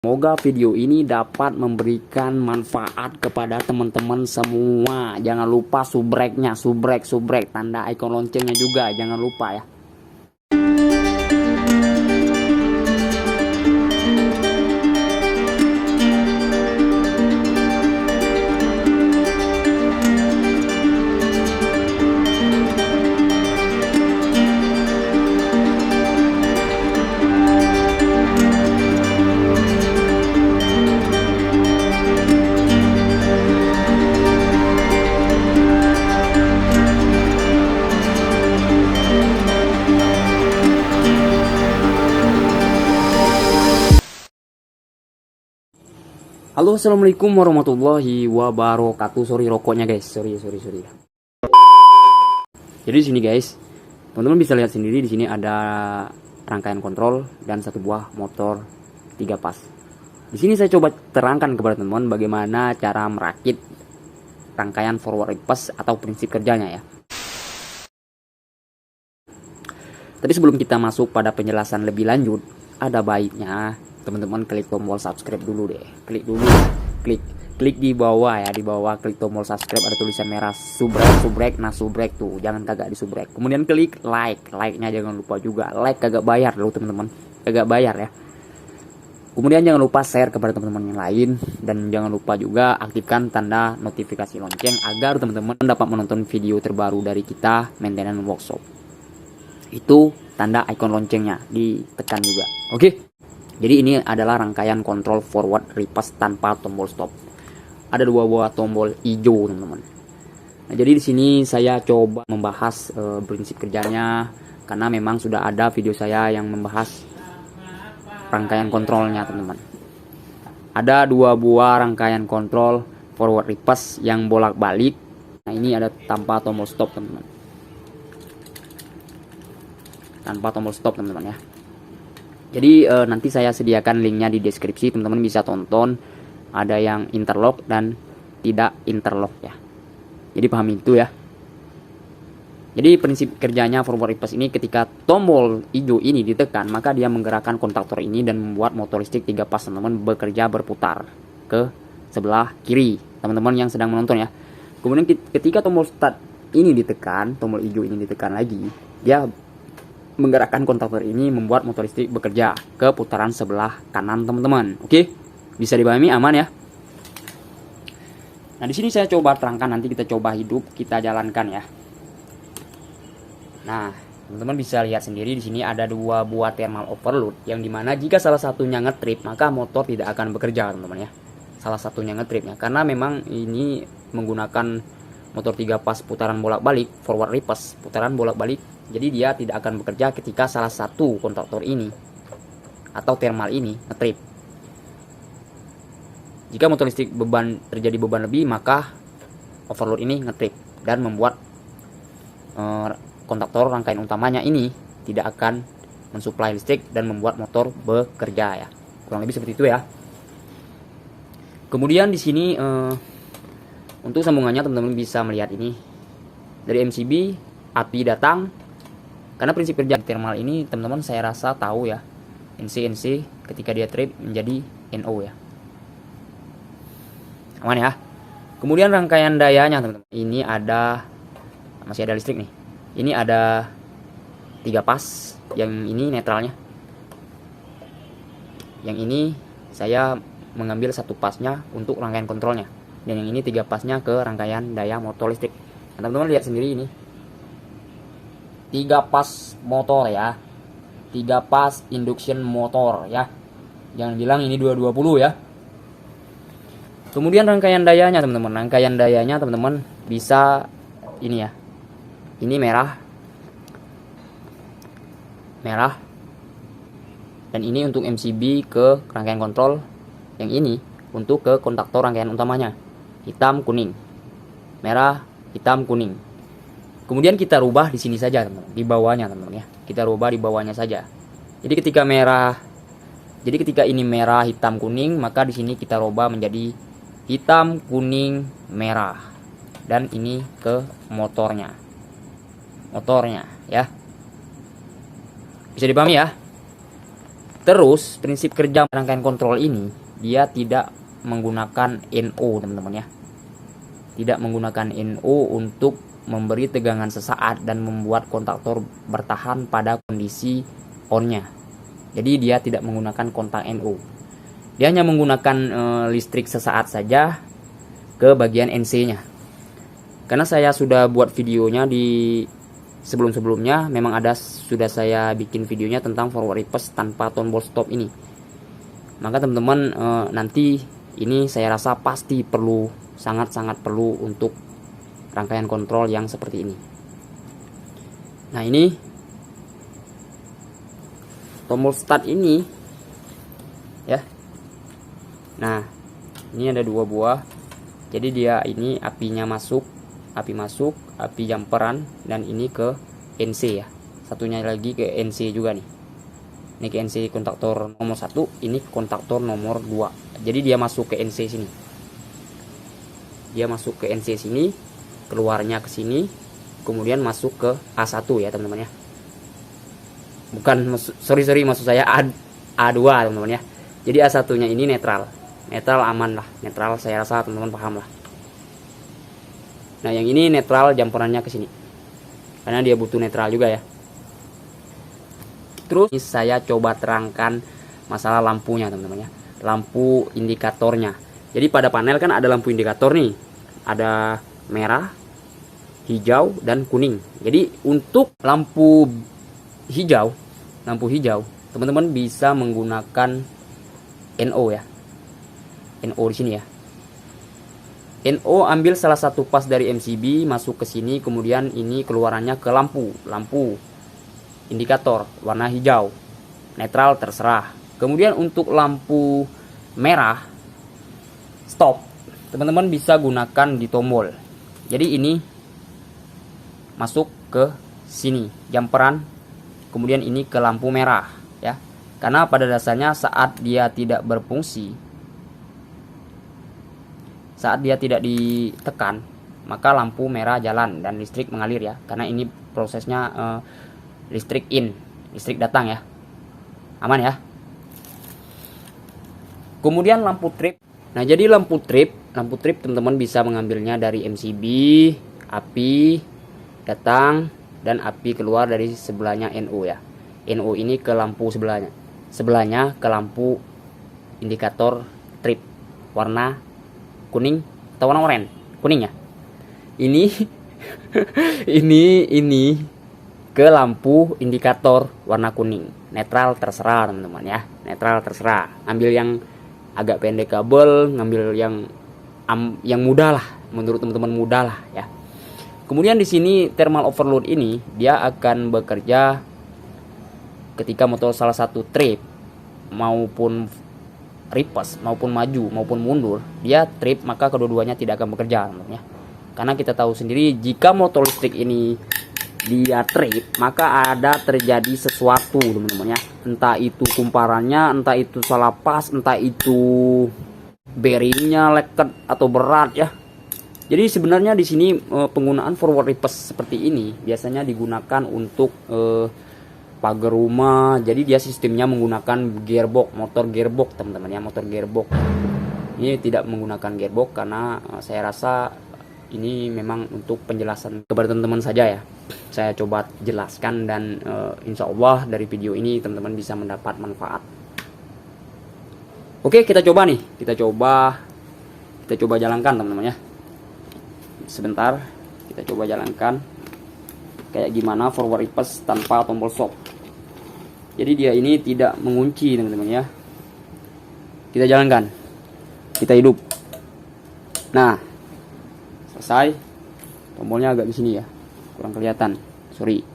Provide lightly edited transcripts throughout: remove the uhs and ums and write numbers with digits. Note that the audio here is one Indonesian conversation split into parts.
Semoga video ini dapat memberikan manfaat kepada teman-teman semua. Jangan lupa subscribe-nya, subscribe, tanda ikon loncengnya juga, jangan lupa ya. Halo, assalamualaikum warahmatullahi wabarakatuh. Sorry rokoknya guys, sorry. Jadi di sini guys, teman-teman bisa lihat sendiri, di sini ada rangkaian kontrol dan satu buah motor 3 pas. Di sini saya coba terangkan kepada teman-teman bagaimana cara merakit rangkaian forward reverse atau prinsip kerjanya ya. Tapi sebelum kita masuk pada penjelasan lebih lanjut, ada baiknya teman-teman klik tombol subscribe dulu deh. Klik di bawah ya, di bawah klik tombol subscribe ada tulisan merah subrek. Nah, subrek tuh jangan kagak di subrek. Kemudian klik like-nya jangan lupa juga. Like kagak bayar loh teman-teman, kagak bayar ya. Kemudian jangan lupa share kepada teman-teman yang lain, dan jangan lupa juga aktifkan tanda notifikasi lonceng agar teman-teman dapat menonton video terbaru dari kita, maintenance workshop. Itu tanda ikon loncengnya ditekan juga. Oke. Jadi ini adalah rangkaian kontrol forward reverse tanpa tombol stop. Ada 2 buah tombol hijau teman-teman. Nah, jadi di sini saya coba membahas prinsip kerjanya, karena memang sudah ada video saya yang membahas rangkaian kontrolnya teman-teman. Ada 2 buah rangkaian kontrol forward reverse yang bolak-balik. Nah, ini ada tanpa tombol stop teman-teman. Tanpa tombol stop teman-teman ya. Jadi nanti saya sediakan linknya di deskripsi, teman-teman bisa tonton. Ada yang interlock dan tidak interlock ya. Jadi pahami itu ya. Jadi prinsip kerjanya forward reverse ini, ketika tombol hijau ini ditekan, maka dia menggerakkan kontaktor ini dan membuat motor listrik 3 pas teman-teman bekerja berputar ke sebelah kiri, teman-teman yang sedang menonton ya. Kemudian ketika tombol start ini ditekan, tombol hijau ini ditekan lagi, dia menggerakkan kontaktor ini membuat motor listrik bekerja ke putaran sebelah kanan teman-teman. Oke, bisa dipahami, aman ya. Nah, di sini saya coba terangkan, nanti kita coba hidup, kita jalankan ya. Nah, teman-teman bisa lihat sendiri di sini ada 2 buah thermal overload, yang dimana jika salah satunya ngetrip maka motor tidak akan bekerja teman-teman ya. Salah satunya ngetripnya, karena memang ini menggunakan motor 3 pas putaran bolak-balik, forward reverse, putaran bolak-balik. Jadi dia tidak akan bekerja ketika salah satu kontaktor ini atau thermal ini ngetrip. Jika motor listrik terjadi beban lebih, maka overload ini ngetrip dan membuat kontaktor rangkaian utamanya ini tidak akan mensuplai listrik dan membuat motor bekerja ya. Kurang lebih seperti itu ya. Kemudian di sini untuk sambungannya teman-teman bisa melihat ini dari MCB, api datang. Karena prinsip kerja thermal ini teman-teman saya rasa tahu ya, NC ketika dia trip menjadi NO ya. Aman ya. Kemudian rangkaian dayanya teman-teman, ini ada, masih ada listrik nih. Ini ada 3 pas, yang ini netralnya. Yang ini saya mengambil 1 pasnya untuk rangkaian kontrolnya, dan yang ini 3 pasnya ke rangkaian daya motor listrik. Nah, teman-teman lihat sendiri ini 3 pas motor ya, 3 pas induction motor ya, jangan bilang ini 220 ya. Kemudian rangkaian dayanya teman-teman, bisa ini ya, ini merah, dan ini untuk MCB ke rangkaian kontrol, yang ini untuk ke kontaktor rangkaian utamanya, hitam kuning, merah hitam kuning. Kemudian kita rubah di sini saja teman-teman, di bawahnya teman-teman ya. Kita rubah di bawahnya saja. Jadi ketika ini merah hitam kuning, maka di sini kita rubah menjadi hitam kuning merah. Dan ini ke motornya ya. Bisa dipahami ya. Terus prinsip kerja rangkaian kontrol ini dia tidak menggunakan NO teman-teman ya. Tidak menggunakan NO untuk memberi tegangan sesaat dan membuat kontaktor bertahan pada kondisi on-nya. Jadi dia tidak menggunakan kontak NO. Dia hanya menggunakan listrik sesaat saja ke bagian NC-nya. Karena saya sudah buat videonya di sebelum-sebelumnya, memang sudah saya bikin videonya tentang forward reverse tanpa tombol stop ini. Maka teman-teman nanti ini saya rasa pasti perlu, sangat-sangat perlu untuk rangkaian kontrol yang seperti ini. Nah, ini tombol start ini ya. Nah, ini ada 2 buah. Jadi dia ini apinya masuk, api jumperan, dan ini ke NC ya. Satunya lagi ke NC juga nih. Ini ke NC kontaktor nomor 1, ini kontaktor nomor 2. Jadi dia masuk ke NC sini. Dia masuk ke NC sini, keluarnya ke sini, kemudian masuk ke A1 ya teman-teman ya. Bukan, sorry maksud saya A2 teman-teman ya. Jadi A1-nya ini netral. Netral aman lah, netral saya rasa teman-teman paham lah. Nah, yang ini netral jumperannya ke sini. Karena dia butuh netral juga ya. Terus saya coba terangkan masalah lampunya teman-teman ya. Lampu indikatornya. Jadi pada panel kan ada lampu indikator nih. Ada merah, hijau, dan kuning. Jadi untuk lampu hijau, teman-teman bisa menggunakan NO ya. NO di sini ya. NO ambil salah satu pas dari MCB masuk ke sini, kemudian ini keluarannya ke lampu indikator warna hijau. Netral terserah. Kemudian untuk lampu merah stop, teman-teman bisa gunakan di tombol. Jadi ini masuk ke sini jumperan, kemudian ini ke lampu merah ya. Karena pada dasarnya saat dia tidak berfungsi, saat dia tidak ditekan, maka lampu merah jalan dan listrik mengalir ya. Karena ini prosesnya listrik in, listrik datang ya. Aman ya. Kemudian lampu trip. Nah, jadi lampu trip teman-teman bisa mengambilnya dari MCB, api datang dan api keluar dari sebelahnya NO ya. NO ini ke lampu sebelahnya ke lampu indikator trip warna kuning atau warna oranye, kuning ya. Ini ini ke lampu indikator warna kuning. Netral terserah teman-teman ya. Netral terserah. Ambil yang agak pendek kabel, ngambil yang mudah lah, menurut teman-teman mudah lah ya. Kemudian di sini thermal overload ini dia akan bekerja ketika motor salah satu trip maupun reverse maupun maju maupun mundur, dia trip, maka kedua-duanya tidak akan bekerja teman-teman ya. Karena kita tahu sendiri jika motor listrik ini dia trip, maka ada terjadi sesuatu teman-teman ya. Entah itu kumparannya, entah itu salah pas, entah itu bearingnya leket atau berat ya. Jadi sebenarnya di sini penggunaan forward reverse seperti ini biasanya digunakan untuk pagar rumah. Jadi dia sistemnya menggunakan gearbox, motor gearbox teman-teman ya, motor gearbox. Ini tidak menggunakan gearbox karena saya rasa ini memang untuk penjelasan kepada teman-teman saja ya. Saya coba jelaskan dan insya Allah dari video ini teman-teman bisa mendapat manfaat. Oke, kita coba nih, kita coba jalankan teman-teman ya. Sebentar, kita coba jalankan kayak gimana forward reverse tanpa tombol stop. Jadi dia ini tidak mengunci teman-teman ya. Kita jalankan, kita hidup. Nah, selesai. Tombolnya agak di sini ya, kurang kelihatan, sorry.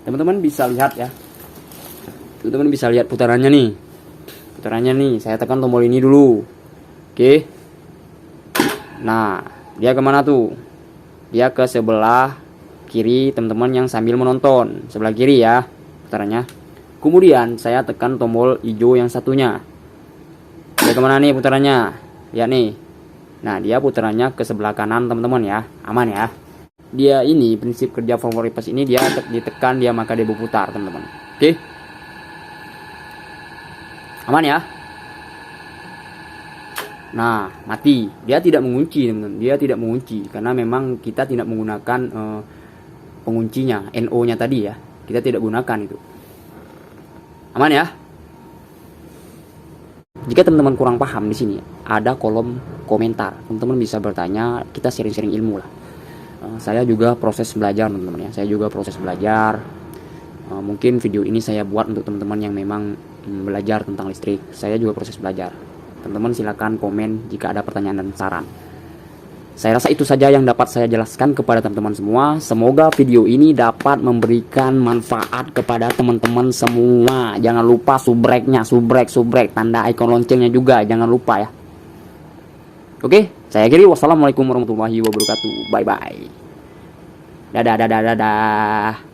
Teman-teman bisa lihat ya. Teman-teman bisa lihat putarannya nih. Putarannya nih, saya tekan tombol ini dulu. Oke. Nah, dia kemana tuh? Dia ke sebelah kiri teman-teman yang sambil menonton, sebelah kiri ya putarannya. Kemudian saya tekan tombol hijau yang satunya. Dia kemana nih putarannya? Ya nih. Nah, dia putarannya ke sebelah kanan teman-teman ya. Aman ya. Dia ini prinsip kerja forward reverse ini dia ditekan dia maka dia berputar teman-teman. Oke. Aman ya. Nah, mati. Dia tidak mengunci, teman-teman. Dia tidak mengunci karena memang kita tidak menggunakan penguncinya, NO-nya tadi ya. Kita tidak gunakan itu. Aman ya. Jika teman-teman kurang paham di sini, ada kolom komentar. Teman-teman bisa bertanya, kita sharing-sharing ilmu lah. Saya juga proses belajar, teman-teman ya. Saya juga proses belajar. Mungkin video ini saya buat untuk teman-teman yang memang belajar tentang listrik. Saya juga proses belajar. Teman-teman silakan komen jika ada pertanyaan dan saran. Saya rasa itu saja yang dapat saya jelaskan kepada teman-teman semua. Semoga video ini dapat memberikan manfaat kepada teman-teman semua. Jangan lupa subrek-nya, subrek, tanda ikon loncengnya juga jangan lupa ya. Oke, saya akhiri. Wassalamualaikum warahmatullahi wabarakatuh. Bye bye. Dadah.